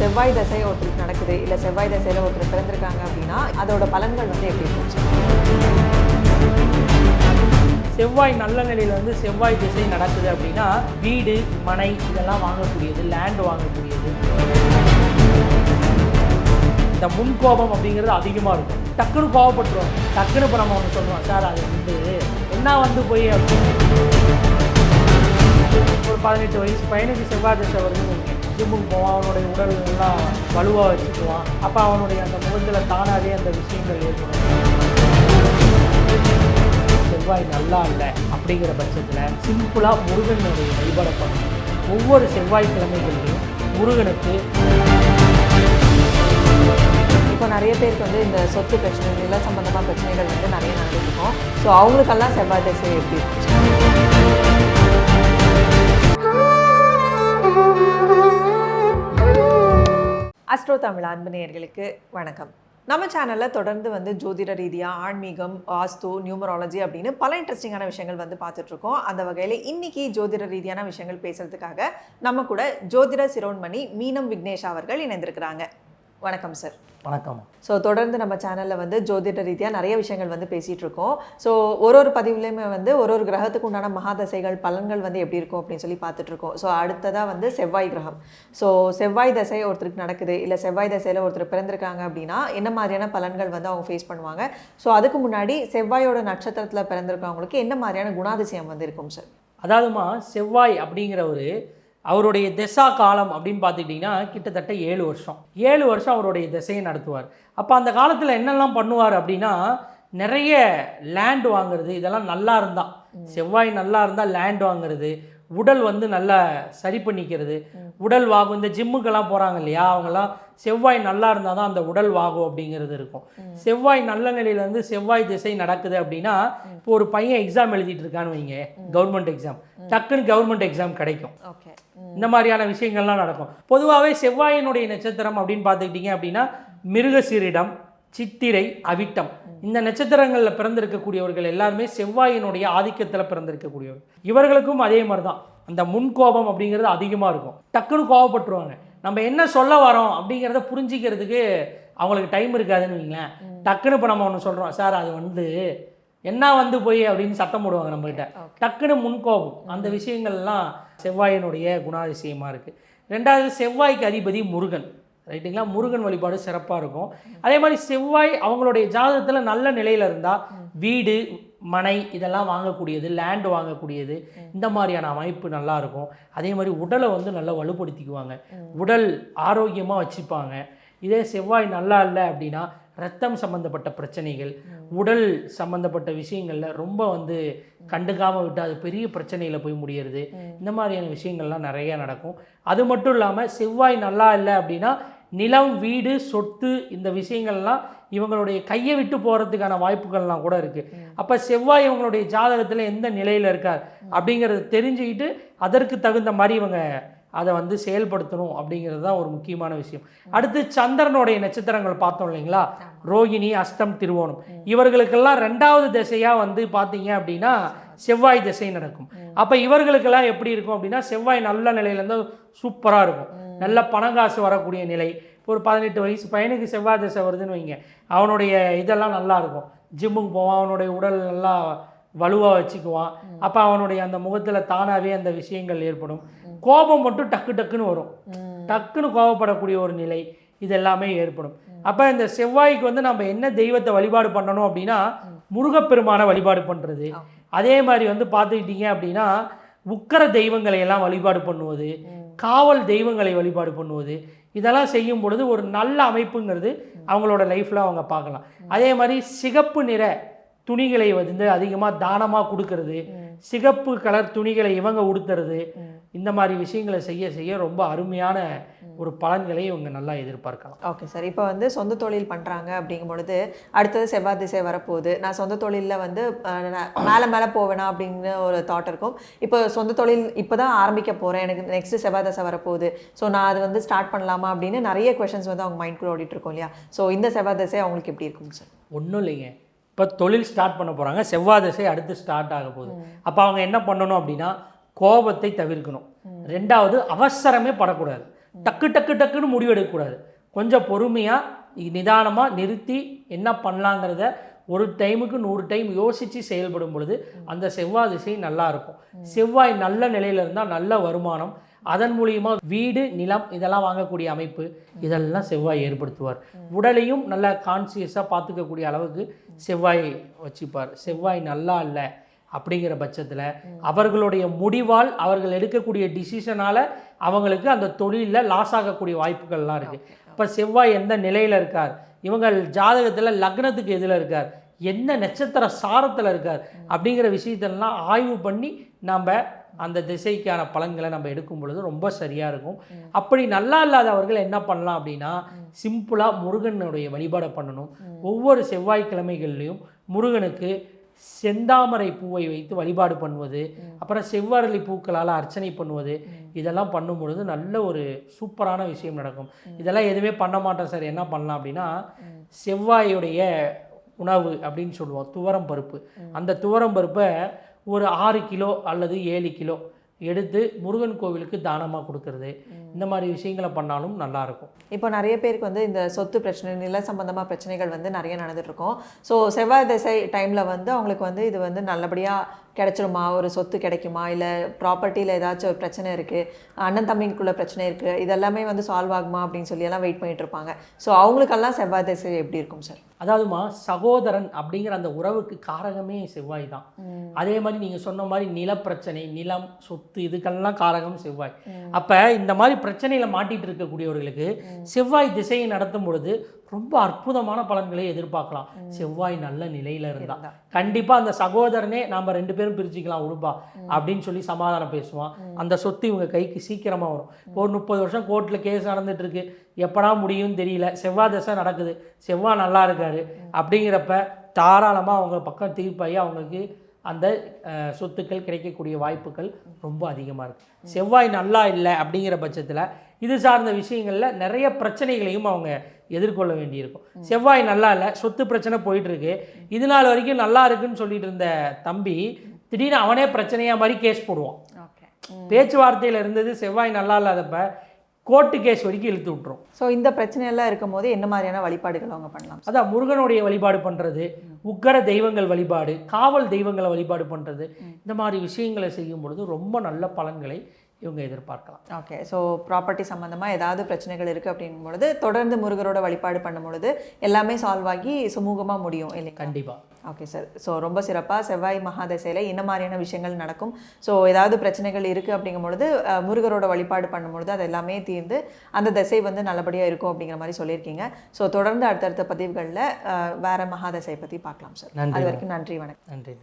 செவ்வாய் தசை ஒருத்தருக்கு நடக்குது, இல்லை செவ்வாய் தசையில் ஒருத்தர் பிறந்திருக்காங்க அப்படின்னா அதோட பலன்கள் வந்து எப்படி இருக்கும்? செவ்வாய் நல்ல நிலையில் வந்து செவ்வாய் திசை நடக்குது அப்படின்னா வீடு மனை இதெல்லாம் வாங்கக்கூடியது, லேண்ட் வாங்கக்கூடியது. இந்த முன்கோபம் அப்படிங்கிறது அதிகமாக இருக்கும். டக்குன்னு கோவப்பட்டுருவோம். டக்குன்னு இப்போ நம்ம ஒன்று சொல்கிறோம், சார் அது வந்து என்ன வந்து போய் ஒரு 18 வயசு பையனுக்கு செவ்வாய் திசை வருது, ஜிம்முக்கு போவான், அவனுடைய உடல் எல்லாம் வலுவாக வச்சுக்குவான். அப்போ அவனுடைய அந்த முகத்தில் தானாகவே அந்த விஷயங்கள் ஏற்படும். செவ்வாய் நல்லா இல்லை அப்படிங்கிற பட்சத்தில் சிம்பிளாக முருகனுடைய வழிபாடு பண்ணணும். ஒவ்வொரு செவ்வாய்க்கிழமைகளிலும் முருகனுக்கு இப்போ நிறைய பேருக்கு வந்து இந்த சொத்து பிரச்சனை, நில சம்பந்தமாக பிரச்சனைகள் வந்து நிறைய நடந்துருக்கும். ஸோ அவங்களுக்கெல்லாம் செவ்வாய் திசை எப்படி இருக்கு? அஸ்ட்ரோ தமிழ் அன்பு நேயர்களுக்கு வணக்கம். நம்ம சேனலில் தொடர்ந்து வந்து ஜோதிட ரீதியாக ஆன்மீகம், வாஸ்து, நியூமராலஜி அப்படின்னு பல இன்ட்ரெஸ்டிங்கான விஷயங்கள் வந்து பார்த்துட்ருக்கோம். அந்த வகையில் இன்றைக்கி ஜோதிட ரீதியான விஷயங்கள் பேசுகிறதுக்காக நம்ம கூட ஜோதிட சிரோன்மணி மீனம் விக்னேஷ் அவர்கள் இணைந்திருக்கிறாங்க. வணக்கம் சார். வணக்கம். ஸோ தொடர்ந்து நம்ம சேனலில் வந்து ஜோதிட ரீதியாக நிறைய விஷயங்கள் வந்து பேசிகிட்டு இருக்கோம். ஸோ ஒரு பதிவுலேயுமே வந்து ஒரு கிரகத்துக்கு உண்டான மகாதசைகள் பலன்கள் வந்து எப்படி இருக்கும் அப்படின்னு சொல்லி பார்த்துட்ருக்கோம். ஸோ அடுத்ததாக வந்து செவ்வாய் கிரகம். ஸோ செவ்வாய் தசை ஒருத்தருக்கு நடக்குது, இல்லை செவ்வாய் தசையில் ஒருத்தர் பிறந்திருக்காங்க அப்படின்னா என்ன மாதிரியான பலன்கள் வந்து அவங்க ஃபேஸ் பண்ணுவாங்க? ஸோ அதுக்கு முன்னாடி செவ்வாயோட நட்சத்திரத்தில் பிறந்திருக்கவங்களுக்கு என்ன மாதிரியான குணாதிசயம் வந்து இருக்கும் சார்? அதாவதுமா செவ்வாய் அப்படிங்கிறவர் அவருடைய திசா காலம் அப்படின்னு பார்த்துக்கிட்டிங்கன்னா கிட்டத்தட்ட 7 வருஷம் அவருடைய திசையை நடத்துவார். அப்போ அந்த காலத்தில் என்னெல்லாம் பண்ணுவார் அப்படின்னா நிறைய லேண்ட் வாங்குறது, இதெல்லாம் நல்லா இருந்தால், செவ்வாய் நல்லா இருந்தால் லேண்ட் வாங்குறது, உடல் வந்து நல்லா சரி பண்ணிக்கிறது, உடல் வாகும். இந்த ஜிம்முக்கெல்லாம் போகிறாங்க இல்லையா, அவங்கெல்லாம் செவ்வாய் நல்லா இருந்தால் தான் அந்த உடல் வாகும் அப்படிங்கிறது இருக்கும். செவ்வாய் நல்ல நிலையில் வந்து செவ்வாய் திசை நடக்குது அப்படின்னா இப்போ ஒரு பையன் எக்ஸாம் எழுதிட்டு இருக்கான்னு வைங்க, கவர்மெண்ட் எக்ஸாம், டக்குன்னு கவர்மெண்ட் எக்ஸாம் கிடைக்கும். இந்த மாதிரியான விஷயங்கள்லாம் நடக்கும். பொதுவாகவே செவ்வாயினுடைய நட்சத்திரம் அப்படின்னு பார்த்துக்கிட்டிங்க அப்படின்னா மிருகசீரிடம், சித்திரை, அவிட்டம் இந்த நட்சத்திரங்களில் பிறந்திருக்கக்கூடியவர்கள் எல்லாருமே செவ்வாயினுடைய ஆதிக்கத்தில் பிறந்திருக்கக்கூடியவர்கள். இவர்களுக்கும் அதே மாதிரி தான் அந்த முன்கோபம் அப்படிங்கிறது அதிகமாக இருக்கும். டக்குன்னு கோவப்பட்டுருவாங்க. நம்ம என்ன சொல்ல வரோம் அப்படிங்கிறத புரிஞ்சிக்கிறதுக்கு அவங்களுக்கு டைம் இருக்காதுன்னு வைங்களேன். டக்குன்னு இப்போ நம்ம ஒன்று சொல்கிறோம், சார் அது வந்து என்ன வந்து போய் அப்படின்னு சத்தம் போடுவாங்க நம்மகிட்ட. டக்குன்னு முன்கோபம். அந்த விஷயங்கள்லாம் செவ்வாயினுடைய குணாதிசயமாக இருக்குது. ரெண்டாவது, செவ்வாய்க்கு அதிபதி முருகன், ரைட்டுங்களா? முருகன் வழிபாடு சிறப்பாக இருக்கும். அதே மாதிரி செவ்வாய் அவங்களுடைய ஜாதகத்தில் நல்ல நிலையில் இருந்தால் வீடு மனை இதெல்லாம் வாங்கக்கூடியது, லேண்டு வாங்கக்கூடியது, இந்த மாதிரியான அமைப்பு நல்லா இருக்கும். அதே மாதிரி உடலை வந்து நல்லா வலுப்படுத்திக்குவாங்க, உடல் ஆரோக்கியமாக வச்சுப்பாங்க. இதே செவ்வாய் நல்லா இல்லை அப்படின்னா ரத்தம் சம்மந்தப்பட்ட பிரச்சனைகள், உடல் சம்மந்தப்பட்ட விஷயங்களில் ரொம்ப வந்து கண்டுக்காமல் விட்டு அது பெரிய பிரச்சனையில் போய் முடியறது, இந்த மாதிரியான விஷயங்கள்லாம் நிறைய நடக்கும். அது மட்டும் இல்லாமல் செவ்வாய் நல்லா இல்லை அப்படின்னா நிலம், வீடு, சொத்து இந்த விஷயங்கள்லாம் இவங்களுடைய கையை விட்டு போகிறதுக்கான வாய்ப்புகள்லாம் கூட இருக்குது. அப்போ செவ்வாய் இவங்களுடைய ஜாதகத்தில் எந்த நிலையில் இருக்கார் அப்படிங்கிறத தெரிஞ்சுக்கிட்டு அதற்கு தகுந்த மாதிரி இவங்க அதை வந்து செயல்படுத்தணும் அப்படிங்கிறது தான் ஒரு முக்கியமான விஷயம். அடுத்து சந்திரனுடைய நட்சத்திரங்கள் பார்த்தோம் இல்லைங்களா, ரோகிணி, அஸ்தம், திருவோணம், இவர்களுக்கெல்லாம் 2வது திசையாக வந்து பார்த்தீங்க அப்படின்னா செவ்வாய் திசை நடக்கும். அப்போ இவர்களுக்கெல்லாம் எப்படி இருக்கும் அப்படின்னா செவ்வாய் நல்ல நிலையிலேருந்து சூப்பராக இருக்கும், நல்ல பணங்காசு வரக்கூடிய நிலை. ஒரு 18 வயசு பையனுக்கு செவ்வாய் திசை வருதுன்னு வைங்க, அவனுடைய இதெல்லாம் நல்லா இருக்கும், ஜிம்முக்கு போவான், அவனுடைய உடல் நல்லா வலுவாக வச்சுக்குவான். அப்போ அவனுடைய அந்த முகத்தில் தானாகவே அந்த விஷயங்கள் ஏற்படும். கோபம் மட்டும் டக்குன்னு வரும், டக்குன்னு கோபப்படக்கூடிய ஒரு நிலை, இது எல்லாமே ஏற்படும். அப்போ இந்த செவ்வாய்க்கு வந்து நம்ம என்ன தெய்வத்தை வழிபாடு பண்ணணும் அப்படின்னா முருகப்பெருமானை வழிபாடு பண்ணுறது. அதே மாதிரி வந்து பார்த்துக்கிட்டிங்க அப்படின்னா உக்கர தெய்வங்களை எல்லாம் வழிபாடு பண்ணுவது, காவல் தெய்வங்களை வழிபாடு பண்ணுவது, இதெல்லாம் செய்யும் பொழுது ஒரு நல்ல அமைப்புங்கிறது அவங்களோட லைஃப்பில் அவங்க பார்க்கலாம். அதே மாதிரி சிகப்பு நிற துணிகளை வந்து அதிகமாக தானமாக கொடுக்கறது, சிகப்பு கலர் துணிகளை இவங்க உடுத்துறது, இந்த மாதிரி விஷயங்களை செய்ய செய்ய ரொம்ப அருமையான ஒரு பலன்களை இவங்க நல்லா எதிர்பார்க்கலாம். Okay sir. இப்போ வந்து சொந்த தொழில் பண்ணுறாங்க அப்படிங்கும் பொழுது அடுத்தது செவ்வாய் திசை வரப்போகுது, நான் சொந்த தொழிலில் வந்து மேலே போவேனா அப்படிங்கிற ஒரு தாட் இருக்கும். இப்போ சொந்த தொழில் இப்போ தான் ஆரம்பிக்க போகிறேன், எனக்கு நெக்ஸ்ட்டு செவ்வாய் திசை வரப்போகுது, ஸோ நான் அது வந்து ஸ்டார்ட் பண்ணலாமா அப்படின்னு நிறைய கொஷின்ஸ் வந்து அவங்க மைண்ட்குள்ளே ஓடிட்டு இருக்கோம் இல்லையா? ஸோ இந்த செவ்வாய் திசை அவங்களுக்கு எப்படி இருக்கும் சார்? ஒன்றும் இல்லைங்க, இப்போ தொழில் ஸ்டார்ட் பண்ண போகிறாங்க, செவ்வாய் திசை அடுத்து ஸ்டார்ட் ஆக போகுது. அப்போ அவங்க என்ன பண்ணணும் அப்படின்னா கோபத்தை தவிர்க்கணும். ரெண்டாவது, அவசரமே படக்கூடாது. டக்கு டக்கு டக்குன்னு முடிவெடுக்கக்கூடாது. கொஞ்சம் பொறுமையாக நிதானமாக நிறுத்தி என்ன பண்ணலாங்கிறத ஒரு டைமுக்கு 100 டைம் யோசித்து செயல்படும் பொழுது அந்த செவ்வாய் திசை நல்லா இருக்கும். செவ்வாய் நல்ல நிலையில் இருந்தால் நல்ல வருமானம், அதன் மூலியமாக வீடு நிலம் இதெல்லாம் வாங்கக்கூடிய அமைப்பு இதெல்லாம் செவ்வாய் ஏற்படுத்துவார். உடலையும் நல்லா கான்சியஸாக பார்த்துக்கக்கூடிய அளவுக்கு செவ்வாய் வச்சுப்பார். செவ்வாய் நல்லா இல்லை அப்படிங்கிற பட்சத்தில் அவர்களுடைய முடிவால் அவர்கள் எடுக்கக்கூடிய டிசிஷனால் அவங்களுக்கு அந்த தொழிலில் லாஸ் ஆகக்கூடிய வாய்ப்புகள்லாம் இருக்குது. இப்போ செவ்வாய் எந்த நிலையில் இருக்கார், இவங்கள் ஜாதகத்தில் லக்னத்துக்கு எதில் இருக்கார், என்ன நட்சத்திர சாரத்தில் இருக்கார் அப்படிங்கிற விஷயத்தெல்லாம் ஆய்வு பண்ணி நம்ம அந்த திசைக்கான பலன்களை நம்ம எடுக்கும் பொழுது ரொம்ப சரியாக இருக்கும். அப்படி நல்லா இல்லாதவர்கள் என்ன பண்ணலாம் அப்படின்னா சிம்பிளாக முருகனுடைய வழிபாடை பண்ணணும். ஒவ்வொரு செவ்வாய்க்கிழமைகள்லையும் முருகனுக்கு செந்தாமரை பூவை வைத்து வழிபாடு பண்ணுவது, அப்புறம் செவ்வரளி பூக்களால் அர்ச்சனை பண்ணுவது, இதெல்லாம் பண்ணும் பொழுது நல்ல ஒரு சூப்பரான விஷயம் நடக்கும். இதெல்லாம் எதுவுமே பண்ண மாட்டோம் சார், என்ன பண்ணலாம் அப்படின்னா செவ்வாயுடைய உணவு அப்படின்னு சொல்லுவோம் துவரம் பருப்பு. அந்த துவரம் பருப்பை ஒரு 6 கிலோ அல்லது 7 கிலோ எடுத்து முருகன் கோவிலுக்கு தானமாக கொடுக்கறது, இந்த மாதிரி விஷயங்களை பண்ணாலும் நல்லாயிருக்கும். இப்போ நிறைய பேருக்கு வந்து இந்த சொத்து பிரச்சனை, நில சம்பந்தமாக பிரச்சனைகள் வந்து நிறைய நடந்துகிட்ருக்கோம். ஸோ செவ்வாய் திசை டைமில் வந்து அவங்களுக்கு வந்து இது வந்து நல்லபடியாக கிடைச்சிருமா, ஒரு சொத்து கிடைக்குமா, இல்லை ப்ராப்பர்ட்டியில் ஏதாச்சும் ஒரு பிரச்சனை இருக்குது, அண்ணன் தம்பிக்குள்ளே பிரச்சனை இருக்குது, இதெல்லாமே வந்து சால்வ் ஆகுமா அப்படின்னு சொல்லி எல்லாம் வெயிட் பண்ணிட்டு இருப்பாங்க. ஸோ அவங்களுக்கெல்லாம் செவ்வாய் திசை எப்படி இருக்கும் சார்? அதாவதுமா சகோதரன் அப்படிங்கிற அந்த உறவுக்கு காரகமே செவ்வாய் தான். அதே மாதிரி நீங்கள் சொன்ன மாதிரி நிலப்பிரச்சனை, நிலம் சொத்து இதுக்கெல்லாம் காரகம் செவ்வாய். அப்போ இந்த மாதிரி பிரச்சனையில் மாட்டிகிட்டு இருக்கக்கூடியவர்களுக்கு செவ்வாய் திசையை நடத்தும் பொழுது ரொம்ப அற்புதமான பலன்களை எதிர்பார்க்கலாம். செவ்வாய் நல்ல நிலையில் இருந்தால் கண்டிப்பாக அந்த சகோதரனே நாம் 2 பேரும் பிரிச்சுக்கலாம் உடுப்பா அப்படின்னு சொல்லி சமாதானம் பேசுவான். அந்த சொத்து இவங்க கைக்கு சீக்கிரமாக வரும். ஒரு 30 வருஷம் கோர்ட்டில் கேஸ் நடந்துட்டு இருக்கு, எப்படா முடியும்னு தெரியல, செவ்வாய் திசை நடக்குது, செவ்வாய் நல்லா இருக்காரு அப்படிங்கிறப்ப தாராளமாக அவங்க பக்கம் தீர்ப்பாகி அவங்களுக்கு அந்த சொத்துக்கள் கிடைக்கக்கூடிய வாய்ப்புகள் ரொம்ப அதிகமாக இருக்குது. செவ்வாய் நல்லா இல்லை அப்படிங்கிற பட்சத்தில் இது சார்ந்த விஷயங்களில் நிறைய பிரச்சனைகளையும் அவங்க எதிர்கொள்ள வேண்டியிருக்கும். செவ்வாய் நல்லா இல்லை, சொத்து பிரச்சனை போயிட்டுருக்கு, இது நாள் வரைக்கும் நல்லா இருக்குன்னு சொல்லிட்டு இருந்த தம்பி திடீர்னு அவனே பிரச்சனையாக மாதிரி கேஸ் போடுவான். பேச்சுவார்த்தையில் இருந்தது செவ்வாய் நல்லா இல்லாதப்ப கோர்ட்டு கேஸ் வரைக்கும் இழுத்து விட்டுரும். ஸோ இந்த பிரச்சனையெல்லாம் இருக்கும் போது என்ன மாதிரியான வழிபாடுகள் அவங்க பண்ணலாம்? அதான் முருகனுடைய வழிபாடு பண்ணுறது, உக்கர தெய்வங்கள் வழிபாடு, காவல் தெய்வங்களை வழிபாடு பண்ணுறது, இந்த மாதிரி விஷயங்களை செய்யும் பொழுது ரொம்ப நல்ல பலன்களை இவங்க எதிர்பார்க்கலாம். ஓகே. ஸோ ப்ராப்பர்ட்டி சம்மந்தமாக ஏதாவது பிரச்சனைகள் இருக்குது அப்படிங்கும் பொழுது தொடர்ந்து முருகரோட வழிபாடு பண்ணும் பொழுது எல்லாமே சால்வ் ஆகி சுமூகமாக முடியும் இல்லைங்க? கண்டிப்பாக. Okay sir. ஸோ ரொம்ப சிறப்பாக செவ்வாய் மகாதசையில் என்ன மாதிரியான விஷயங்கள் நடக்கும், ஸோ ஏதாவது பிரச்சனைகள் இருக்குது அப்படிங்கும் பொழுது முருகரோட வழிபாடு பண்ணும்பொழுது அது எல்லாமே தீர்ந்து அந்த திசை வந்து நல்லபடியாக இருக்கும் அப்படிங்கிற மாதிரி சொல்லியிருக்கீங்க. ஸோ தொடர்ந்து அடுத்தடுத்த பதிவுகளில் வேறு மகாதசை பற்றி பார்க்கலாம் சார். அது வரைக்கும் நன்றி, வணக்கம். நன்றி.